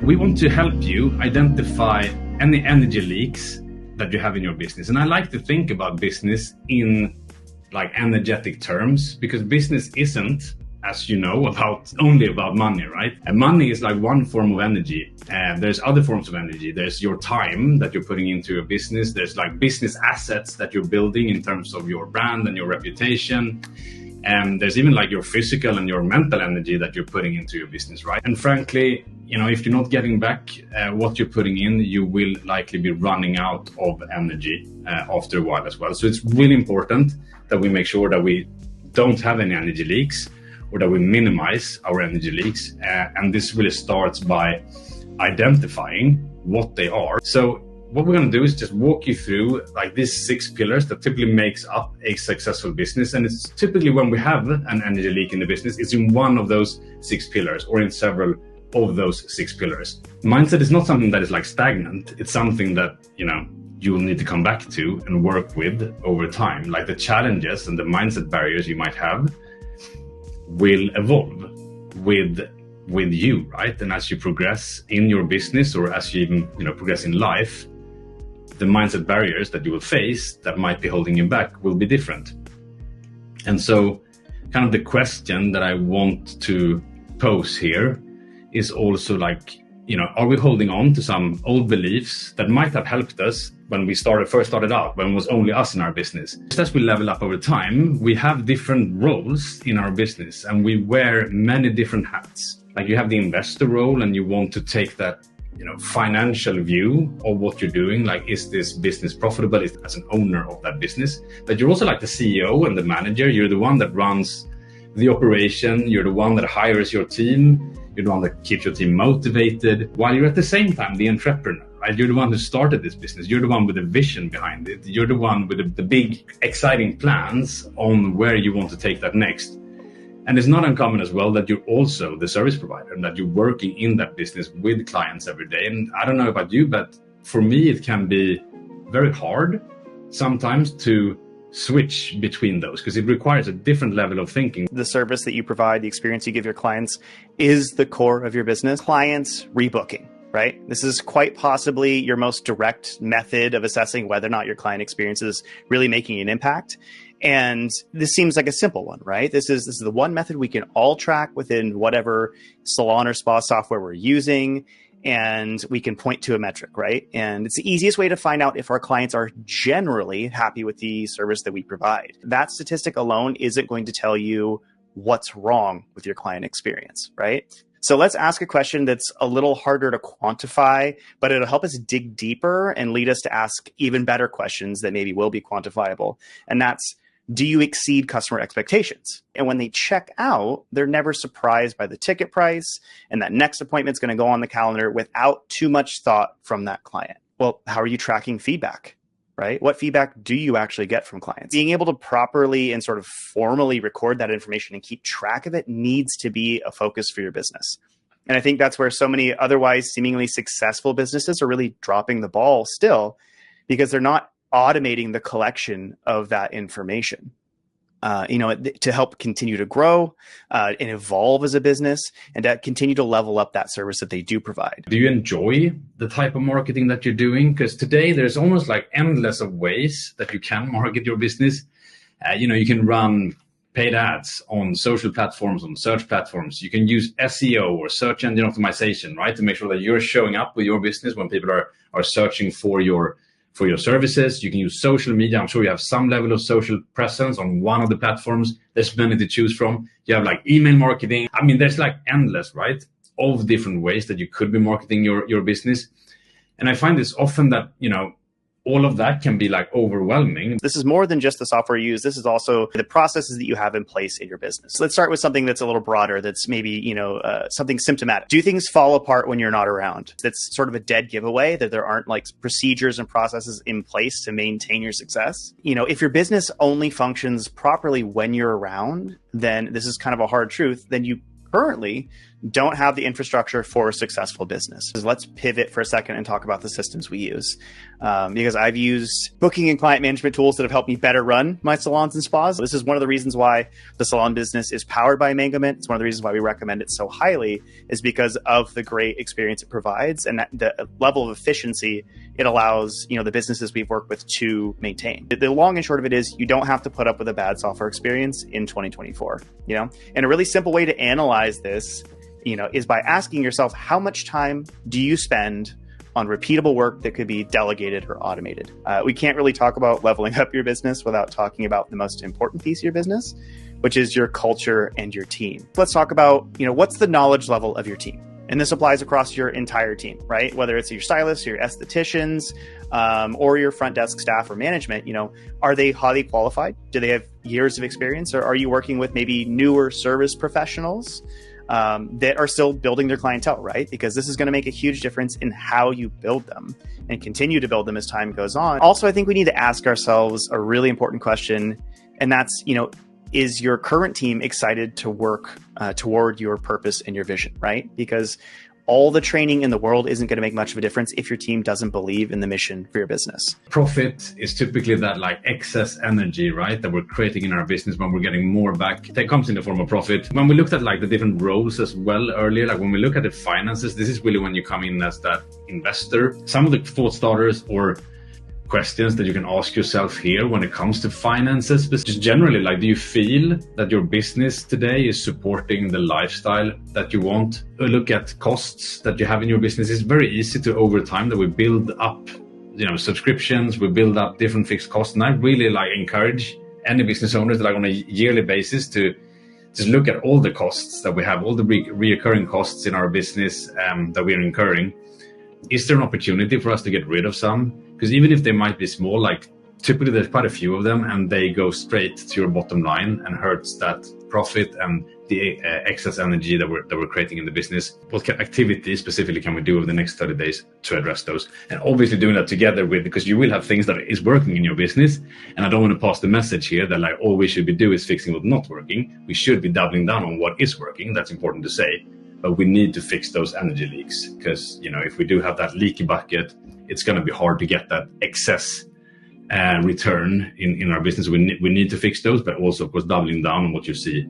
We want to help you identify any energy leaks that you have in your business. And I like to think about business in like energetic terms, because business isn't, as you know, only about money, right? And money is like one form of energy. There's other forms of energy. There's your time that you're putting into your business. There's like business assets that you're building in terms of your brand and your reputation. And there's even like your physical and your mental energy that you're putting into your business, right? And frankly, if you're not getting back what you're putting in, you will likely be running out of energy after a while as well. So it's really important that we make sure that we don't have any energy leaks, or that we minimize our energy leaks. And this really starts by identifying what they are. So what we're going to do is just walk you through like these 6 pillars that typically makes up a successful business. And it's typically when we have an energy leak in the business, it's in one of those 6 pillars or in several of those 6 pillars. Mindset is not something that is like stagnant. It's something that, you will need to come back to and work with over time. Like the challenges and the mindset barriers you might have will evolve with you, right? And as you progress in your business, or as you even progress in life, the mindset barriers that you will face that might be holding you back will be different. And so kind of the question that I want to pose here is also like, are we holding on to some old beliefs that might have helped us when we first started out, when it was only us in our business? Just as we level up over time, we have different roles in our business and we wear many different hats. Like you have the investor role and you want to take that, financial view of what you're doing. Like, is this business profitable as an owner of that business? But you're also like the CEO and the manager. You're the one that runs the operation. You're the one that hires your team. You're the one that keeps your team motivated, while you're at the same time the entrepreneur, right? You're the one who started this business. You're the one with the vision behind it. You're the one with the big, exciting plans on where you want to take that next. And it's not uncommon as well that you're also the service provider and that you're working in that business with clients every day. And I don't know about you, but for me, it can be very hard sometimes to switch between those, because it requires a different level of thinking. The service that you provide, the experience you give your clients is the core of your business. Clients rebooking, right? This is quite possibly your most direct method of assessing whether or not your client experience is really making an impact. And this seems like a simple one, right? This is the one method we can all track within whatever salon or spa software we're using. And we can point to a metric, right? And it's the easiest way to find out if our clients are generally happy with the service that we provide. That statistic alone isn't going to tell you what's wrong with your client experience, right? So let's ask a question that's a little harder to quantify, but it'll help us dig deeper and lead us to ask even better questions that maybe will be quantifiable. And that's, do you exceed customer expectations? And when they check out, they're never surprised by the ticket price, and that next appointment's going to go on the calendar without too much thought from that client. Well, how are you tracking feedback, right? What feedback do you actually get from clients? Being able to properly and sort of formally record that information and keep track of it needs to be a focus for your business. And I think that's where so many otherwise seemingly successful businesses are really dropping the ball still, because they're not automating the collection of that information, to help continue to grow and evolve as a business and to continue to level up that service that they do provide. Do you enjoy the type of marketing that you're doing? Because today there's almost like endless of ways that you can market your business. You can run paid ads on social platforms, on search platforms. You can use SEO or search engine optimization, right? To make sure that you're showing up with your business when people are searching for your services. You can use social media. I'm sure you have some level of social presence on one of the platforms. There's many to choose from. You have like email marketing. I mean, there's like endless, right, of different ways that you could be marketing your business. And I find this often that, all of that can be like overwhelming. This is more than just the software you use. This is also the processes that you have in place in your business. So let's start with something that's a little broader. That's maybe, something symptomatic. Do things fall apart when you're not around? That's sort of a dead giveaway that there aren't like procedures and processes in place to maintain your success. If your business only functions properly when you're around, then this is kind of a hard truth. Then you currently don't have the infrastructure for a successful business. Let's pivot for a second and talk about the systems we use. Because I've used booking and client management tools that have helped me better run my salons and spas. This is one of the reasons why the salon business is powered by Mangament. It's one of the reasons why we recommend it so highly, is because of the great experience it provides and the level of efficiency it allows, the businesses we've worked with to maintain. The long and short of it is you don't have to put up with a bad software experience in 2024, And a really simple way to analyze this, is by asking yourself, how much time do you spend on repeatable work that could be delegated or automated? We can't really talk about leveling up your business without talking about the most important piece of your business, which is your culture and your team. Let's talk about, what's the knowledge level of your team? And this applies across your entire team, right? Whether it's your stylists, your estheticians, or your front desk staff or management, are they highly qualified? Do they have years of experience? Or are you working with maybe newer service professionals that are still building their clientele, right? Because this is going to make a huge difference in how you build them and continue to build them as time goes on. Also, I think we need to ask ourselves a really important question, and that's, is your current team excited to work toward your purpose and your vision, right? Because all the training in the world isn't going to make much of a difference if your team doesn't believe in the mission for your business. Profit is typically that excess energy, right? That we're creating in our business when we're getting more back. That comes in the form of profit. When we looked at the different roles as well earlier, when we look at the finances, this is really when you come in as that investor. Some of the thought starters or questions that you can ask yourself here when it comes to finances, but just generally, do you feel that your business today is supporting the lifestyle that you want? Look at costs that you have in your business. It's very easy to, over time, that we build up, subscriptions, we build up different fixed costs. And I really encourage any business owners on a yearly basis to just look at all the costs that we have, all the reoccurring costs in our business that we're incurring. Is there an opportunity for us to get rid of some? Because even if they might be small, typically there's quite a few of them, and they go straight to your bottom line and hurts that profit and the excess energy that we're creating in the business. What activities specifically can we do over the next 30 days to address those? And obviously doing that together because you will have things that is working in your business. And I don't want to pass the message here that all we should be doing is fixing what's not working. We should be doubling down on what is working. That's important to say. But we need to fix those energy leaks because, if we do have that leaky bucket, it's going to be hard to get that excess return in our business. We need to fix those, but also, of course, doubling down on what you see